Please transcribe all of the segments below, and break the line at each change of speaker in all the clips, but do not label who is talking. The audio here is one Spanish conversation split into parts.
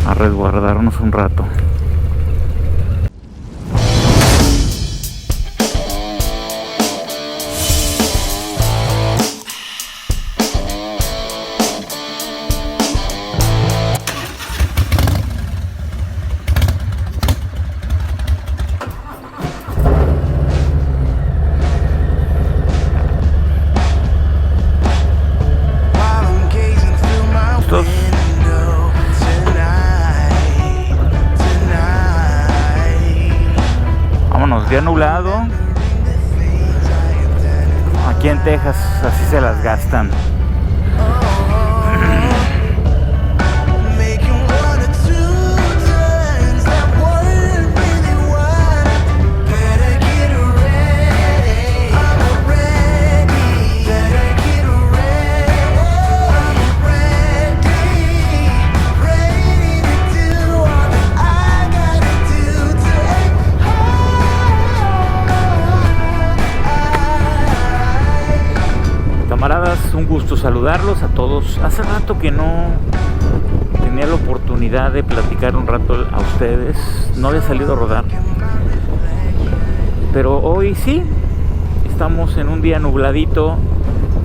a resguardarnos un rato. Día nublado. Aquí en Texas así se las gastan. Camaradas, un gusto saludarlos a todos. Hace rato que no tenía la oportunidad de platicar un rato a ustedes. No había salido a rodar, pero hoy sí. Estamos en un día nubladito,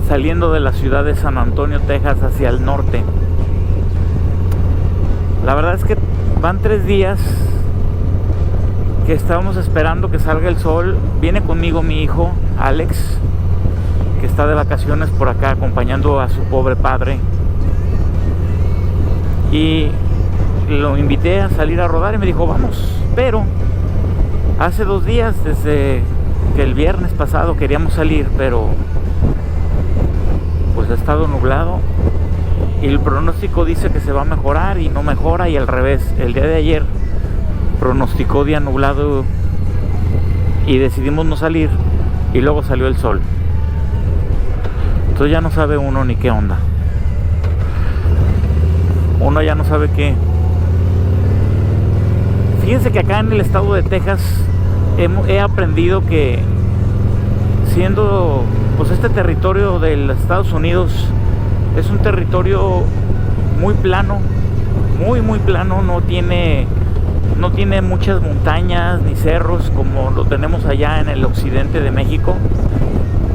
saliendo de la ciudad de San Antonio, Texas, hacia el norte. La verdad es que van 3 días que estábamos esperando que salga el sol. Viene conmigo mi hijo Alex, que está de vacaciones por acá acompañando a su pobre padre, y lo invité a salir a rodar y me dijo vamos. Pero hace 2 días, desde que el viernes pasado queríamos salir, pero pues ha estado nublado y el pronóstico dice que se va a mejorar y no mejora, y al revés. El día de ayer pronosticó día nublado y decidimos no salir, y luego salió el sol. Entonces ya no sabe uno ni qué onda. Uno ya no sabe qué. Fíjense que acá en el estado de Texas he aprendido que, siendo pues este territorio de los Estados Unidos, es un territorio muy plano, muy plano. No tiene muchas montañas ni cerros como lo tenemos allá en el occidente de México,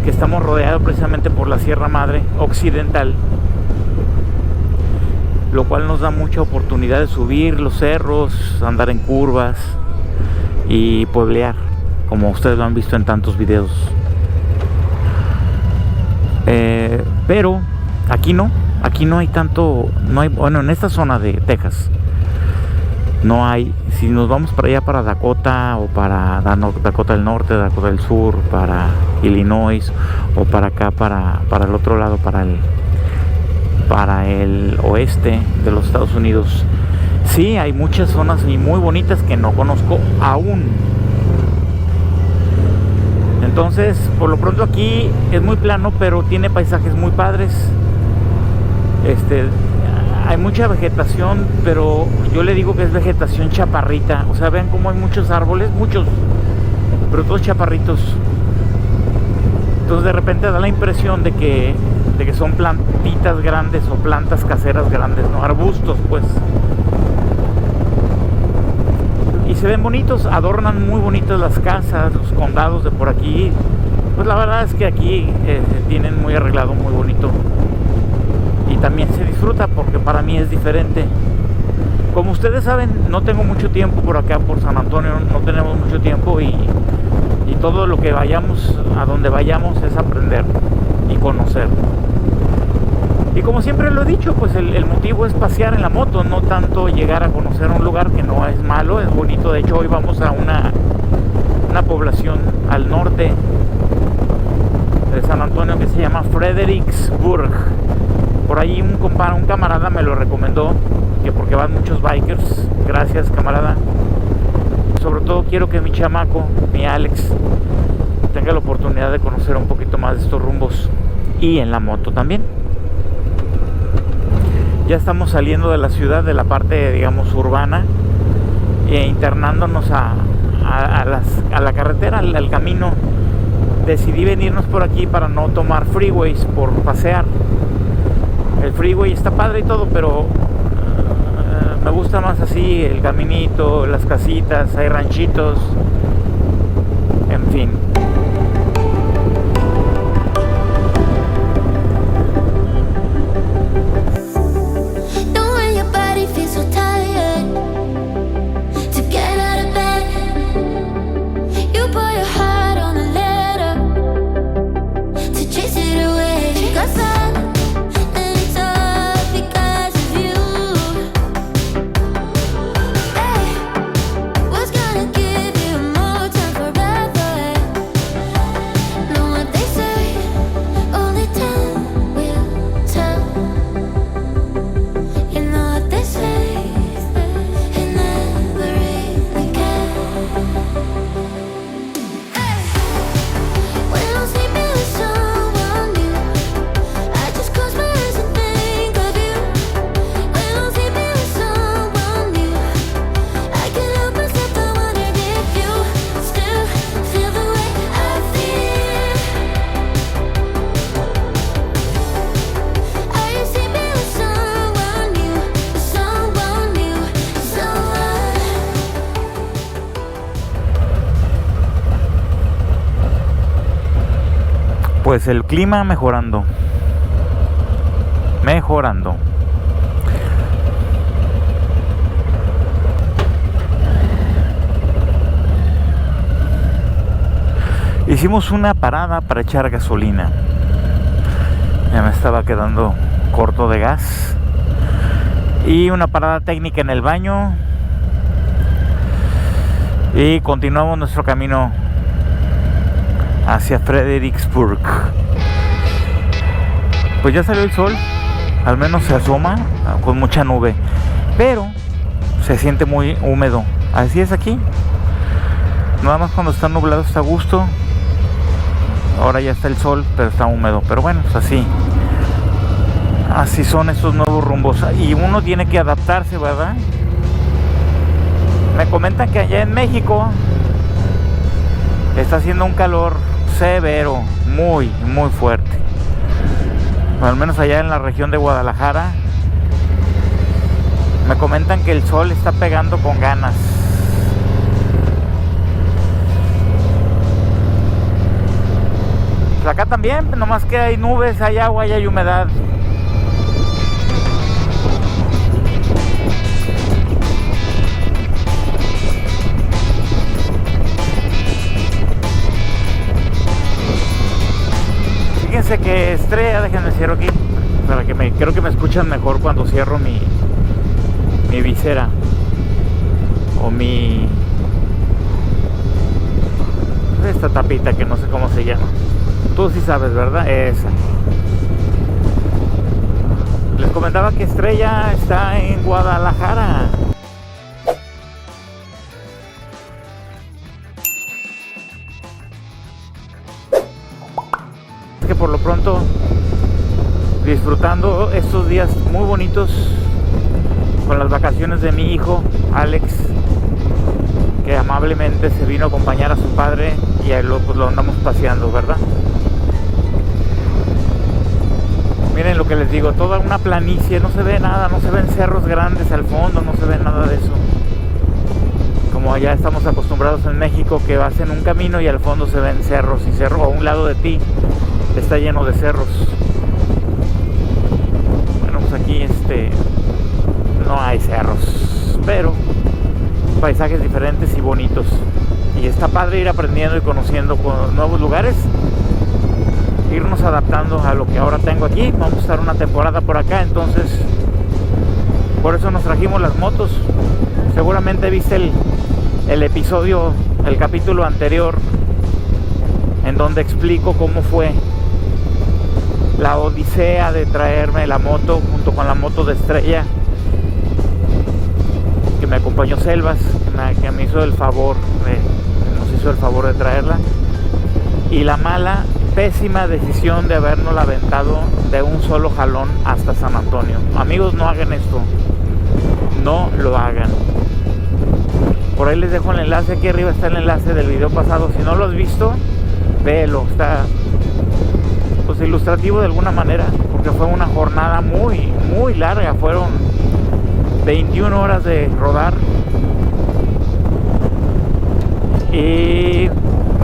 que estamos rodeados precisamente por la Sierra Madre Occidental, lo cual nos da mucha oportunidad de subir los cerros, andar en curvas y pueblear, como ustedes lo han visto en tantos videos. Pero aquí no hay tanto, bueno, en esta zona de Texas no hay. Si nos vamos para allá, para Dakota, o para Dakota del Norte, Dakota del Sur, para Illinois, o para acá, para el otro lado, para el oeste de los Estados Unidos, sí hay muchas zonas y muy bonitas que no conozco aún. Entonces, por lo pronto aquí es muy plano, pero tiene paisajes muy padres. Hay mucha vegetación, pero yo le digo que es vegetación chaparrita. O sea, vean cómo hay muchos árboles, pero todos chaparritos. Entonces de repente da la impresión de que son plantitas grandes o plantas caseras grandes, ¿no? Arbustos, pues. Y se ven bonitos, adornan muy bonitas las casas, los condados de por aquí. Pues la verdad es que aquí tienen muy arreglado, muy bonito. Y también se disfruta, porque para mí es diferente. Como ustedes saben, no tengo mucho tiempo por acá, por San Antonio. No tenemos mucho tiempo, y todo lo que vayamos, a donde vayamos, es aprender y conocer. Y como siempre lo he dicho, pues el motivo es pasear en la moto, no tanto llegar a conocer un lugar, que no es malo, es bonito. De hecho, hoy vamos a una población al norte de San Antonio que se llama Fredericksburg. Por ahí un camarada me lo recomendó, que porque van muchos bikers. Gracias, camarada. Sobre todo quiero que mi chamaco, mi Alex, tenga la oportunidad de conocer un poquito más de estos rumbos, y en la moto también. Ya estamos saliendo de la ciudad, de la parte, digamos, urbana, e internándonos a la carretera, al camino. Decidí venirnos por aquí para no tomar freeways, por pasear. El freeway está padre y todo, pero Me gusta más así, el caminito, las casitas, hay ranchitos, en fin. Pues el clima mejorando. Hicimos una parada para echar gasolina. Ya me estaba quedando corto de gas. Y una parada técnica en el baño. Y continuamos nuestro camino hacia Fredericksburg. Pues ya salió el sol, al menos se asoma con mucha nube, pero se siente muy húmedo. Así es aquí. Nada más cuando está nublado está a gusto. Ahora ya está el sol, pero está húmedo. Pero bueno, pues así son estos nuevos rumbos. Y uno tiene que adaptarse, ¿verdad? Me comentan que allá en México está haciendo un calor severo, muy fuerte. Al menos allá en la región de Guadalajara me comentan que el sol está pegando con ganas. Pues acá también, nomás que hay nubes, hay agua y hay humedad. Fíjense que Estrella, déjenme cierro aquí para que creo que me escuchan mejor cuando cierro mi visera o esta tapita que no sé cómo se llama. Tú sí sabes, ¿verdad? Esa. Les comentaba que Estrella está en Guadalajara. Que por lo pronto disfrutando estos días muy bonitos con las vacaciones de mi hijo Alex, que amablemente se vino a acompañar a su padre y a él pues lo andamos paseando, ¿verdad? Miren lo que les digo, toda una planicie, no se ve nada, no se ven cerros grandes al fondo, no se ve nada de eso. Como allá estamos acostumbrados en México, que vas en un camino y al fondo se ven cerros, y cerro a un lado de ti está lleno de cerros. Bueno, pues aquí no hay cerros, pero paisajes diferentes y bonitos. Y está padre ir aprendiendo y conociendo nuevos lugares, irnos adaptando a lo que ahora tengo aquí. Vamos a estar una temporada por acá, entonces por eso nos trajimos las motos. Seguramente viste el episodio, el capítulo anterior, en donde explico cómo fue la odisea de traerme la moto junto con la moto de Estrella, que me acompañó Selvas, que me hizo el favor, nos hizo el favor de traerla, y la pésima decisión de habernosla aventado de un solo jalón hasta San Antonio. Amigos, no hagan esto, no lo hagan. Por ahí les dejo el enlace, aquí arriba está el enlace del video pasado. Si no lo has visto, véelo, está pues ilustrativo de alguna manera, porque fue una jornada muy larga. Fueron 21 horas de rodar y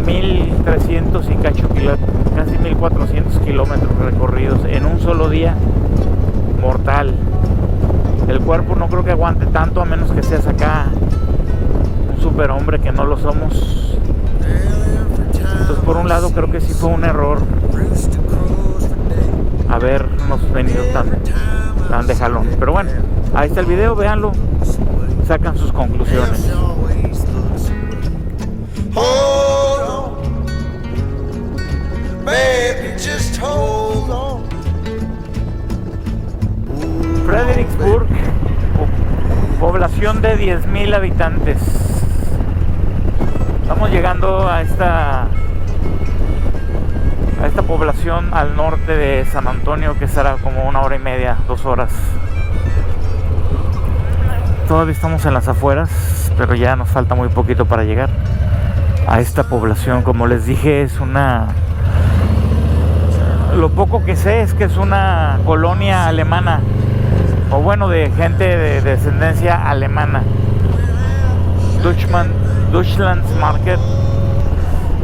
1300 y cacho kilómetros, casi 1400 kilómetros recorridos en un solo día. Mortal. El cuerpo no creo que aguante tanto, a menos que seas acá un superhombre, que no lo somos. Entonces, por un lado, creo que sí fue un error habernos venido tan de jalón. Pero bueno, ahí está el video, véanlo, sacan sus conclusiones.
Hold on, baby, just hold on.
Fredericksburg, población de 10,000 habitantes. Estamos llegando a esta población al norte de San Antonio, que será como 1 hora y media, 2 horas. Todavía estamos en las afueras, pero ya nos falta muy poquito para llegar a esta población. Como les dije, es lo poco que sé es que es una colonia alemana, o bueno, de gente de descendencia alemana. Deutschlandsmarket.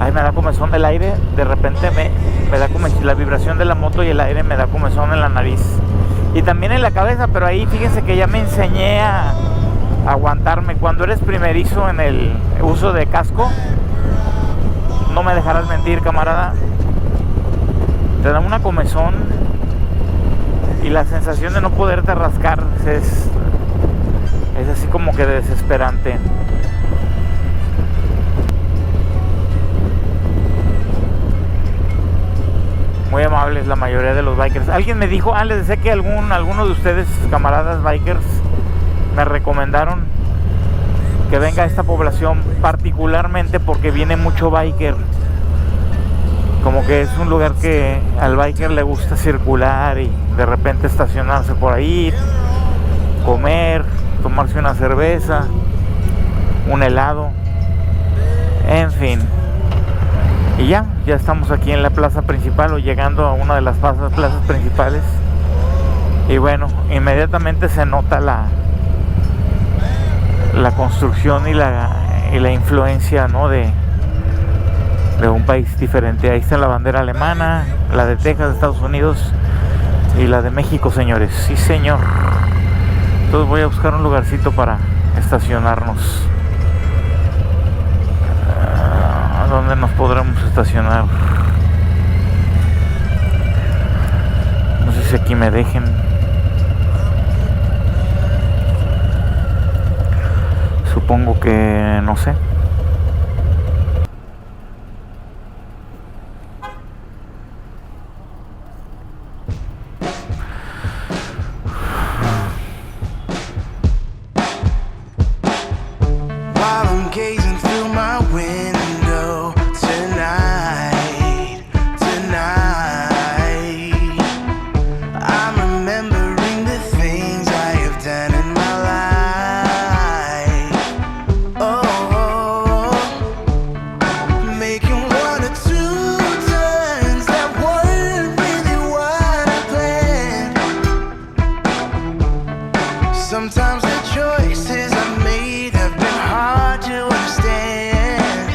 Ahí me da comezón el aire. De repente me da comezón, la vibración de la moto y el aire me da comezón en la nariz y también en la cabeza. Pero ahí fíjense que ya me enseñé a aguantarme. Cuando eres primerizo en el uso de casco, no me dejarás mentir, camarada, te da una comezón y la sensación de no poderte rascar es así como que desesperante. Muy amables la mayoría de los bikers. Alguien me dijo, les decía que algunos de ustedes, camaradas bikers, me recomendaron que venga a esta población, particularmente porque viene mucho biker. Como que es un lugar que al biker le gusta circular y de repente estacionarse por ahí, comer, tomarse una cerveza, un helado, en fin. Y ya estamos aquí en la plaza principal, o llegando a una de las plazas principales. Y bueno, inmediatamente se nota la construcción y la influencia, ¿no?, de un país diferente. Ahí está la bandera alemana, la de Texas, de Estados Unidos, y la de México, señores. Sí, señor. Entonces voy a buscar un lugarcito para estacionarnos. ¿Dónde nos podremos estacionar? No sé si aquí me dejen. Supongo que no sé.
Sometimes the choices I made have been hard to understand.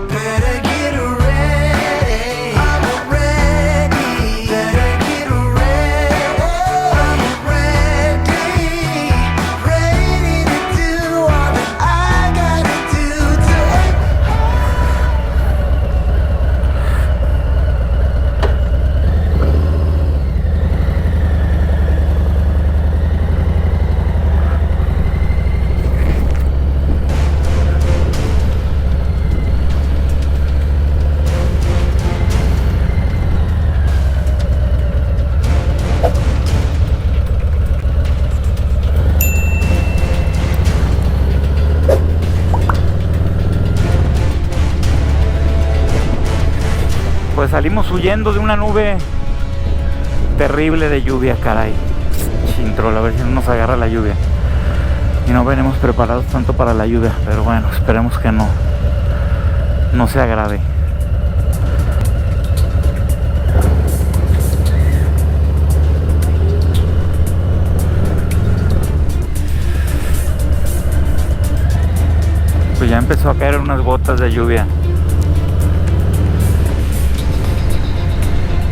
Better get ready, I'm ready. Better get ready, I'm ready. Ready to do all that I gotta do today.
Pues salimos huyendo de una nube terrible de lluvia, caray. Chintrol, a ver si no nos agarra la lluvia. Y no venimos preparados tanto para la lluvia, pero bueno, esperemos que no sea grave. Pues ya empezó a caer unas gotas de lluvia.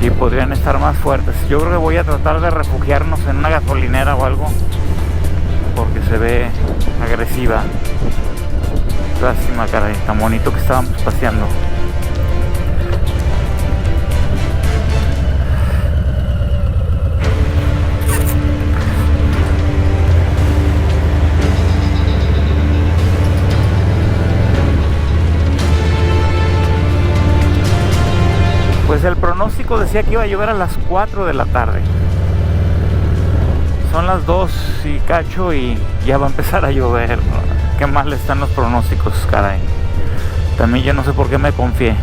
Y podrían estar más fuertes. Yo creo que voy a tratar de refugiarnos en una gasolinera o algo, porque se ve agresiva. Lástima, caray, tan bonito que estábamos paseando. Pues el pronóstico decía que iba a llover a las 4 de la tarde. Son las 2 y cacho y ya va a empezar a llover. Qué mal están los pronósticos, caray. También yo no sé por qué me confié.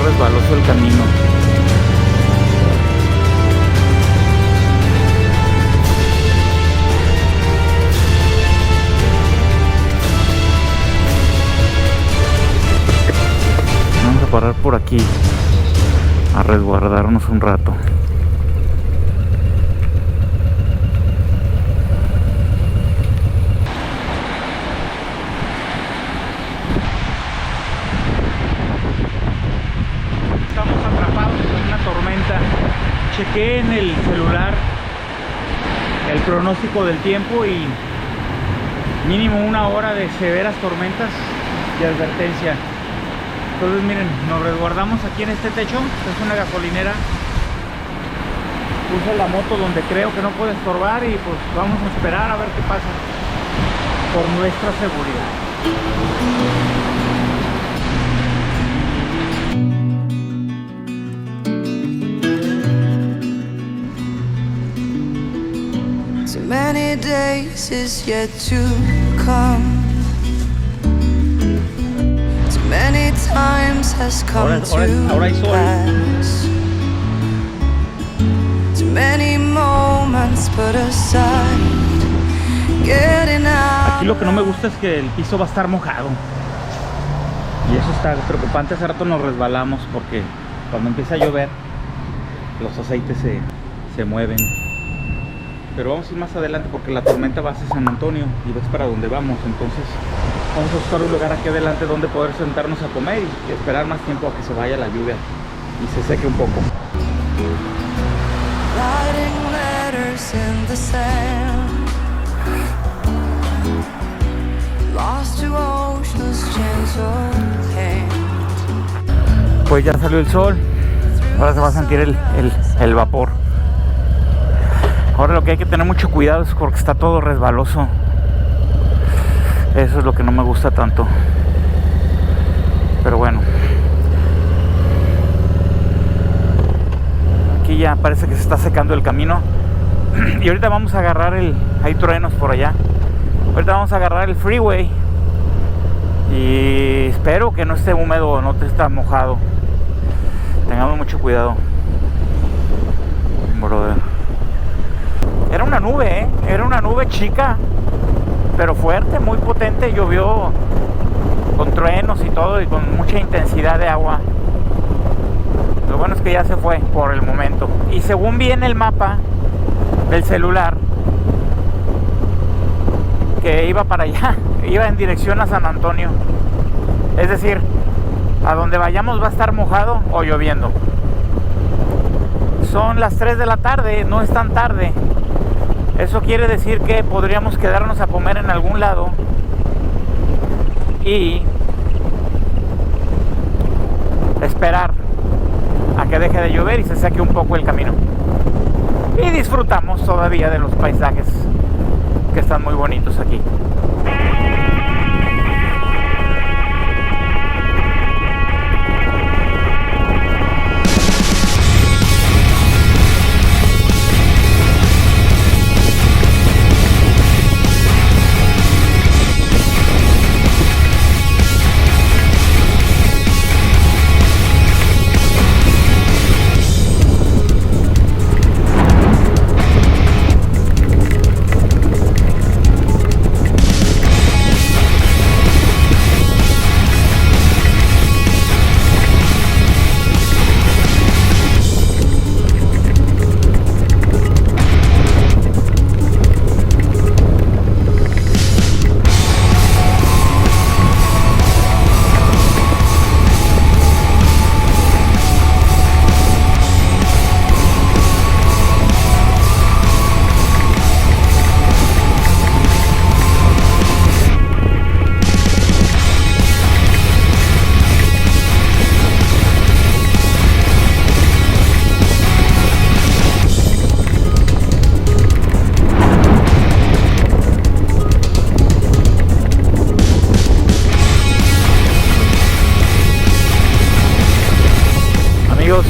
Resbaloso el camino. Vamos a parar por aquí a resguardarnos un rato. Chequé en el celular el pronóstico del tiempo y mínimo 1 hora de severas tormentas de advertencia. Entonces miren, nos resguardamos aquí en este techo. Es una gasolinera. Puse la moto donde creo que no puede estorbar y pues vamos a esperar a ver qué pasa por nuestra seguridad.
Many days is yet to come. Too many times has come to pass. Too many moments put aside. Getting out.
Aquí lo que no me gusta es que el piso va a estar mojado. Y eso está preocupante. Hace rato nos resbalamos porque cuando empieza a llover los aceites se mueven. Pero vamos a ir más adelante porque la tormenta va hacia San Antonio y ves para dónde vamos. Entonces vamos a buscar un lugar aquí adelante donde poder sentarnos a comer y esperar más tiempo a que se vaya la lluvia y se seque un poco. Pues ya salió el sol. Ahora se va a sentir el vapor. Ahora lo que hay que tener mucho cuidado es porque está todo resbaloso. Eso es lo que no me gusta tanto. Pero bueno. Aquí ya parece que se está secando el camino. Y ahorita vamos a agarrar hay truenos por allá. Ahorita vamos a agarrar el freeway. Y espero que no esté húmedo, no esté mojado. Tengamos mucho cuidado, brother. Era una nube, era una nube chica, pero fuerte, muy potente. Llovió con truenos y todo y con mucha intensidad de agua. Lo bueno es que ya se fue por el momento. Y según vi en el mapa del celular, que iba para allá, iba en dirección a San Antonio. Es decir, a donde vayamos va a estar mojado o lloviendo. son las 3 de la tarde, no es tan tarde. Eso quiere decir que podríamos quedarnos a comer en algún lado y esperar a que deje de llover y se seque un poco el camino. Y disfrutamos todavía de los paisajes que están muy bonitos aquí.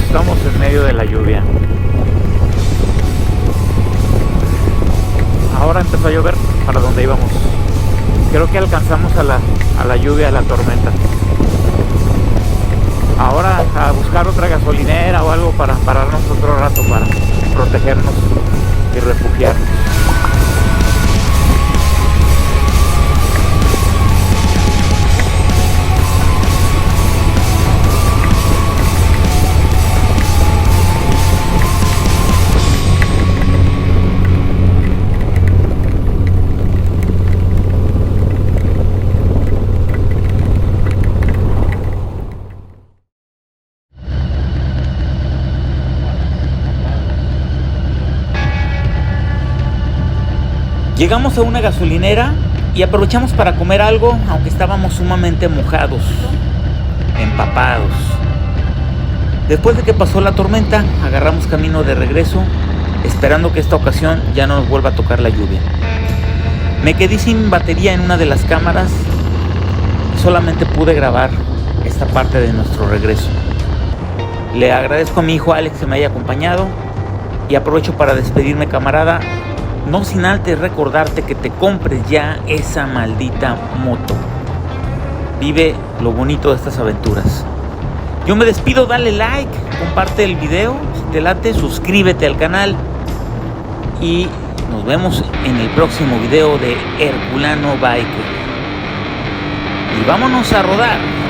Estamos en medio de la lluvia. Ahora empezó a llover para donde íbamos. Creo que alcanzamos a la lluvia, a la tormenta. Ahora a buscar otra gasolinera o algo para pararnos otro rato para protegernos y refugiarnos. Llegamos a una gasolinera y aprovechamos para comer algo, aunque estábamos sumamente mojados, empapados. Después de que pasó la tormenta, agarramos camino de regreso, esperando que esta ocasión ya no nos vuelva a tocar la lluvia. Me quedé sin batería en una de las cámaras y solamente pude grabar esta parte de nuestro regreso. Le agradezco a mi hijo Alex que me haya acompañado y aprovecho para despedirme, camarada. No sin antes recordarte que te compres ya esa maldita moto. Vive lo bonito de estas aventuras. Yo me despido, dale like, comparte el video, si te late, suscríbete al canal y nos vemos en el próximo video de Herculano Biker. Y vámonos a rodar.